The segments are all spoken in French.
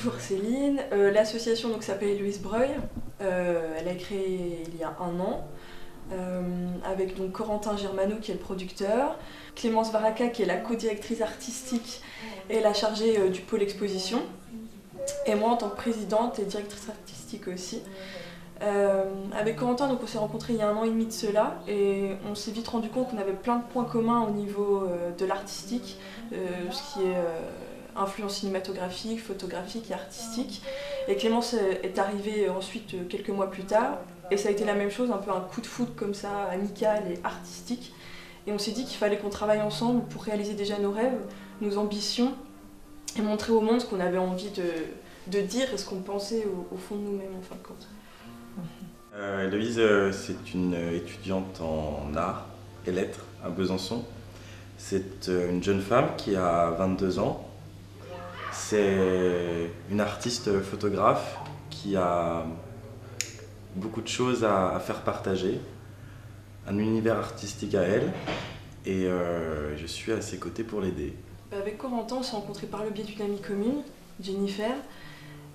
Bonjour Céline, l'association s'appelle Héloïse Breuil, elle a créé il y a 1 an, avec donc Corentin Germano qui est le producteur, Clémence Varaca qui est la co-directrice artistique et la chargée du pôle exposition, et moi en tant que présidente et directrice artistique aussi. Avec Corentin on s'est rencontrés il y a 1 an et demi de cela et on s'est vite rendu compte qu'on avait plein de points communs au niveau de l'artistique, ce qui est influence cinématographique, photographique et artistique. Et Clémence est arrivée ensuite quelques mois plus tard et ça a été la même chose, un peu un coup de foudre comme ça, amical et artistique. Et on s'est dit qu'il fallait qu'on travaille ensemble pour réaliser déjà nos rêves, nos ambitions et montrer au monde ce qu'on avait envie de dire et ce qu'on pensait au fond de nous-mêmes en fin de compte. Héloïse, c'est une étudiante en arts et lettres à Besançon. C'est une jeune femme qui a 22 ans. C'est une artiste photographe qui a beaucoup de choses à faire partager, un univers artistique à elle, et je suis à ses côtés pour l'aider. Avec Corentin, on s'est rencontrés par le biais d'une amie commune, Jennifer,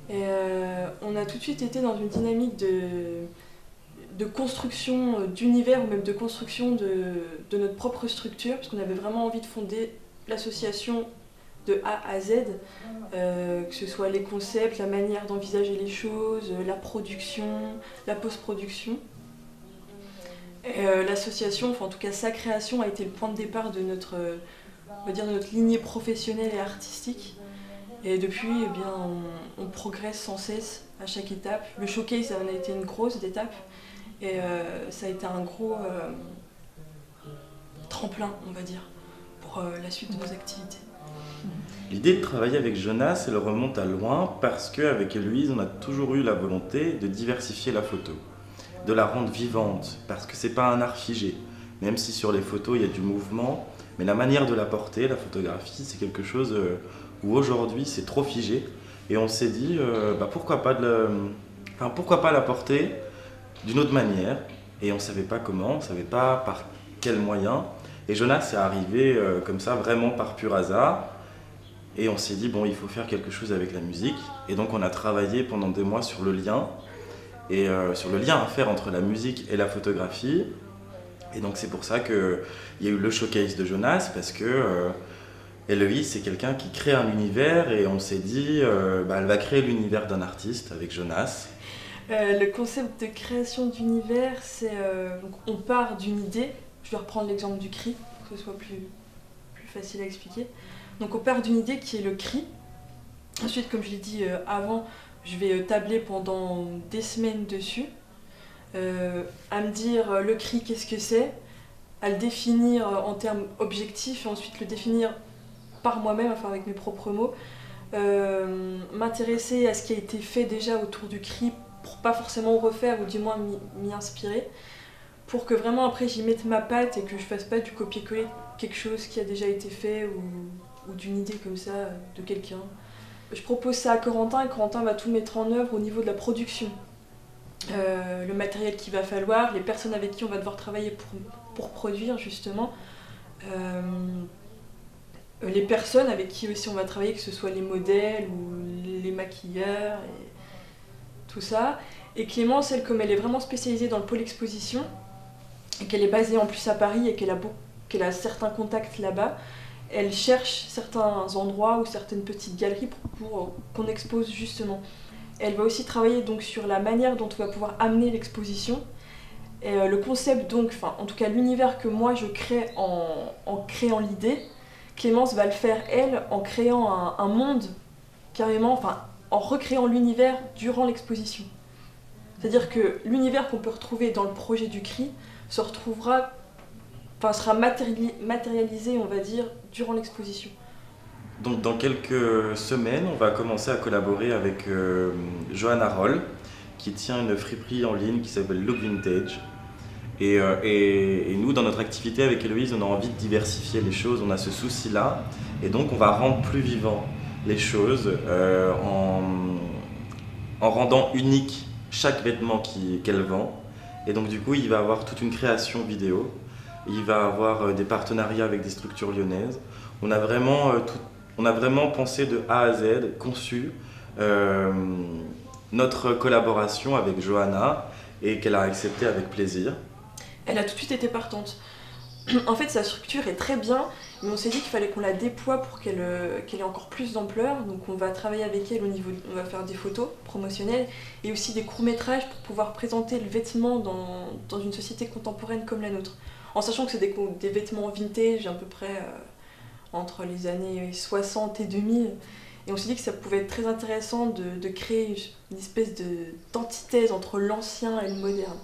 et on a tout de suite été dans une dynamique de construction d'univers ou même de construction de notre propre structure, parce qu'on avait vraiment envie de fonder l'association de A à Z, que ce soit les concepts, la manière d'envisager les choses, la production, la post-production. L'association, enfin en tout cas sa création, a été le point de départ de notre, on va dire, de notre lignée professionnelle et artistique. Et depuis, eh bien, on progresse sans cesse à chaque étape. Le showcase, ça en a été une grosse étape et ça a été un gros tremplin, on va dire, pour la suite de nos activités. L'idée de travailler avec Jonas, elle remonte à loin parce qu'avec Héloïse, on a toujours eu la volonté de diversifier la photo, de la rendre vivante, parce que c'est pas un art figé. Même si sur les photos, il y a du mouvement, mais la manière de la porter, la photographie, c'est quelque chose où aujourd'hui, c'est trop figé. Et on s'est dit, pourquoi pas la porter d'une autre manière. Et on savait pas comment, on savait pas par quel moyen. Et Jonas est arrivé comme ça, vraiment par pur hasard. Et on s'est dit, bon, il faut faire quelque chose avec la musique. Et donc on a travaillé pendant des mois sur le lien. Et sur le lien à faire entre la musique et la photographie. Et donc c'est pour ça qu'il y a eu le showcase de Jonas, parce que Héloïse, c'est quelqu'un qui crée un univers. Et on s'est dit, elle va créer l'univers d'un artiste avec Jonas. Le concept de création d'univers, c'est on part d'une idée. Je vais reprendre l'exemple du cri, pour que ce soit plus facile à expliquer. Donc on part d'une idée qui est le cri. Ensuite, comme je l'ai dit avant, je vais tabler pendant des semaines dessus, à me dire le cri, qu'est-ce que c'est, à le définir en termes objectifs et ensuite le définir par moi-même, enfin avec mes propres mots, m'intéresser à ce qui a été fait déjà autour du cri pour pas forcément refaire ou du moins m'y inspirer, pour que vraiment après j'y mette ma patte et que je fasse pas du copier-coller de quelque chose qui a déjà été fait ou d'une idée comme ça de quelqu'un. Je propose ça à Corentin et Corentin va tout mettre en œuvre au niveau de la production. Le matériel qu'il va falloir, les personnes avec qui on va devoir travailler pour produire justement, les personnes avec qui aussi on va travailler, que ce soit les modèles ou les maquilleurs et tout ça. Et Clémence, elle, comme elle est vraiment spécialisée dans le pôle exposition et qu'elle est basée en plus à Paris et qu'elle a certains contacts là-bas, elle cherche certains endroits ou certaines petites galeries pour qu'on expose justement. Elle va aussi travailler donc sur la manière dont on va pouvoir amener l'exposition. Et le concept donc, enfin en tout cas l'univers que moi je crée en créant l'idée, Clémence va le faire elle en créant un monde carrément, enfin en recréant l'univers durant l'exposition. C'est-à-dire que l'univers qu'on peut retrouver dans le projet du CRI sera matérialisé, on va dire, durant l'exposition. Donc dans quelques semaines, on va commencer à collaborer avec Johanna Roll, qui tient une friperie en ligne qui s'appelle Look Vintage. Et nous, dans notre activité avec Héloïse, on a envie de diversifier les choses, on a ce souci-là. Et donc on va rendre plus vivant les choses en rendant unique chaque vêtement qu'elle vend. Et donc du coup, il va avoir toute une création vidéo. Il va avoir des partenariats avec des structures lyonnaises. On a vraiment pensé de A à Z, conçu notre collaboration avec Johanna et qu'elle a accepté avec plaisir. Elle a tout de suite été partante. En fait, sa structure est très bien, mais on s'est dit qu'il fallait qu'on la déploie pour qu'elle ait encore plus d'ampleur. Donc on va travailler avec elle on va faire des photos promotionnelles et aussi des courts-métrages pour pouvoir présenter le vêtement dans une société contemporaine comme la nôtre. En sachant que c'est des vêtements vintage à peu près entre les années 60 et 2000. Et on s'est dit que ça pouvait être très intéressant de créer une espèce d'antithèse entre l'ancien et le moderne.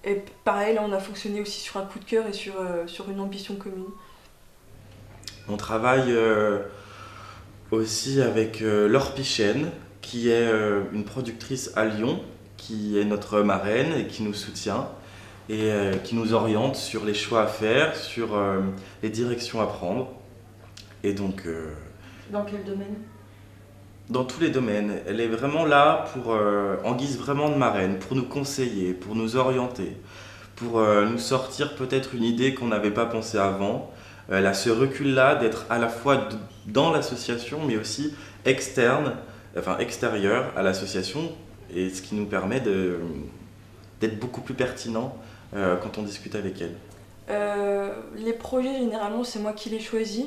Et pareil, là on a fonctionné aussi sur un coup de cœur et sur une ambition commune. On travaille aussi avec Laure Pichène, qui est une productrice à Lyon, qui est notre marraine et qui nous soutient et qui nous oriente sur les choix à faire, sur les directions à prendre. Et donc... Dans quel domaine ? Dans tous les domaines. Elle est vraiment là en guise vraiment de marraine, pour nous conseiller, pour nous orienter, pour nous sortir peut-être une idée qu'on n'avait pas pensée avant. Elle a ce recul-là d'être à la fois dans l'association, mais aussi extérieur à l'association, et ce qui nous permet d'être beaucoup plus pertinent quand on discute avec elle. Les projets, généralement, c'est moi qui les choisis.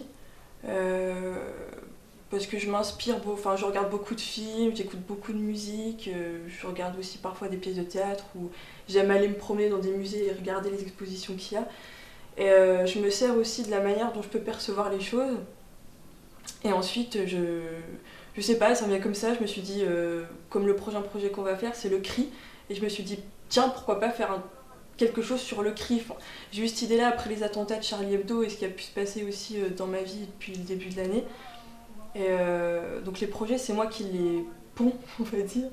Parce que je m'inspire, je regarde beaucoup de films, j'écoute beaucoup de musique, je regarde aussi parfois des pièces de théâtre où j'aime aller me promener dans des musées et regarder les expositions qu'il y a. Et je me sers aussi de la manière dont je peux percevoir les choses. Et ensuite, je sais pas, ça me vient comme ça, je me suis dit, comme le prochain projet qu'on va faire, c'est le cri. Et je me suis dit, tiens, pourquoi pas faire quelque chose sur le cri. J'ai eu cette idée-là après les attentats de Charlie Hebdo et ce qui a pu se passer aussi dans ma vie depuis le début de l'année. Et donc les projets, c'est moi qui les ponds, on va dire.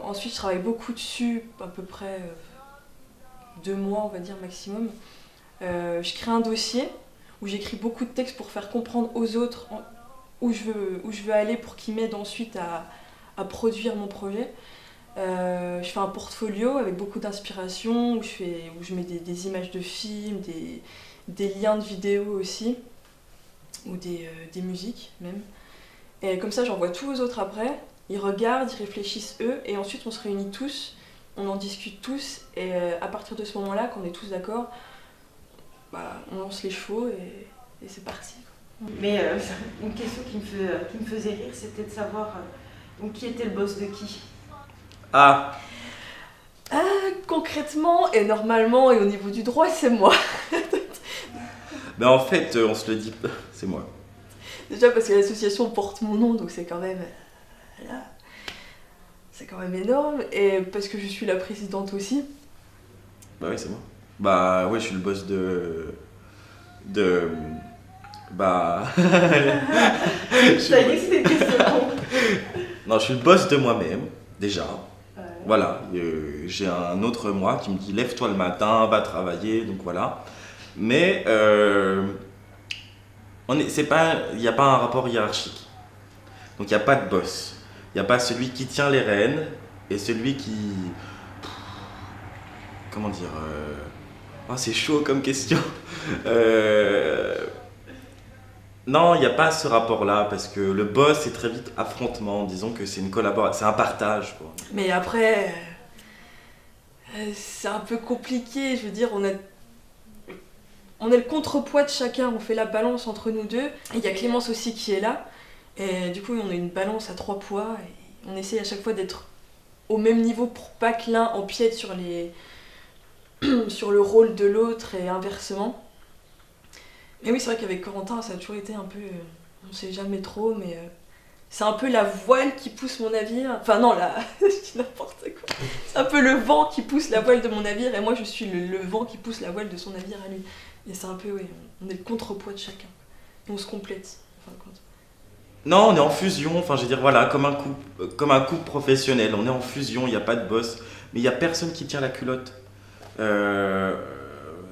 Ensuite, je travaille beaucoup dessus, à peu près 2 mois, on va dire, maximum. Je crée un dossier où j'écris beaucoup de textes pour faire comprendre aux autres où je veux aller pour qu'ils m'aident ensuite à produire mon projet. Je fais un portfolio avec beaucoup d'inspiration, où je mets des images de films, des liens de vidéos aussi, ou des musiques même. Et comme ça, j'envoie tout aux autres après. Ils regardent, ils réfléchissent eux, et ensuite on se réunit tous, on en discute tous, et à partir de ce moment-là, quand on est tous d'accord, on lance les chevaux et c'est parti. Mais une question qui me faisait rire, c'était de savoir donc, qui était le boss de qui ? Concrètement et normalement et au niveau du droit, c'est moi. Ben en fait, on se le dit, c'est moi. Déjà parce que l'association porte mon nom, donc c'est quand même... Voilà. C'est quand même énorme. Et parce que je suis la présidente aussi. Bah oui, c'est moi. Bah ouais, je suis le boss Bah... Ça y est, c'était une question. Non, je suis le boss de moi-même, déjà. Ouais. Voilà, j'ai un autre moi qui me dit lève-toi le matin, va travailler, donc voilà. Mais il n'y a pas un rapport hiérarchique. Donc il n'y a pas de boss. Il n'y a pas celui qui tient les rênes et celui qui... Comment dire c'est chaud comme question. Non, il n'y a pas ce rapport-là, parce que le boss, c'est très vite affrontement. Disons que c'est une collaboration, c'est un partage, quoi. Mais après, c'est un peu compliqué. Je veux dire, on est le contrepoids de chacun, on fait la balance entre nous deux. Il y a Clémence aussi qui est là. Et du coup, on a une balance à 3 poids. Et on essaie à chaque fois d'être au même niveau pour pas que l'un empiète sur le rôle de l'autre et inversement. Mais oui, c'est vrai qu'avec Corentin, ça a toujours été un peu... on sait jamais trop, mais... c'est un peu la voile qui pousse mon navire. Enfin non, je dis n'importe quoi. C'est un peu le vent qui pousse la voile de mon navire et moi je suis le vent qui pousse la voile de son navire à lui. Et c'est un peu, oui, on est le contrepoids de chacun. Et on se complète, en fin de compte. Non, on est en fusion, je veux dire, voilà, comme un couple professionnel. On est en fusion, il n'y a pas de boss. Mais il n'y a personne qui tient la culotte.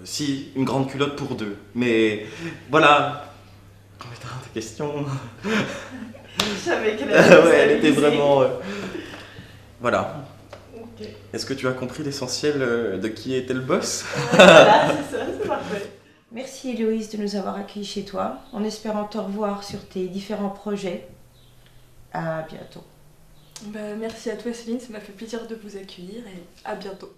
Si, une grande culotte pour 2. Mais voilà. Putain, ta question... Je savais qu'elle allait ouais, elle était vraiment... Voilà. Okay. Est-ce que tu as compris l'essentiel de qui était le boss ? Voilà, c'est ça, c'est parfait. Merci Héloïse de nous avoir accueillis chez toi, en espérant te revoir sur tes différents projets. À bientôt. Merci à toi Céline, ça m'a fait plaisir de vous accueillir et à bientôt.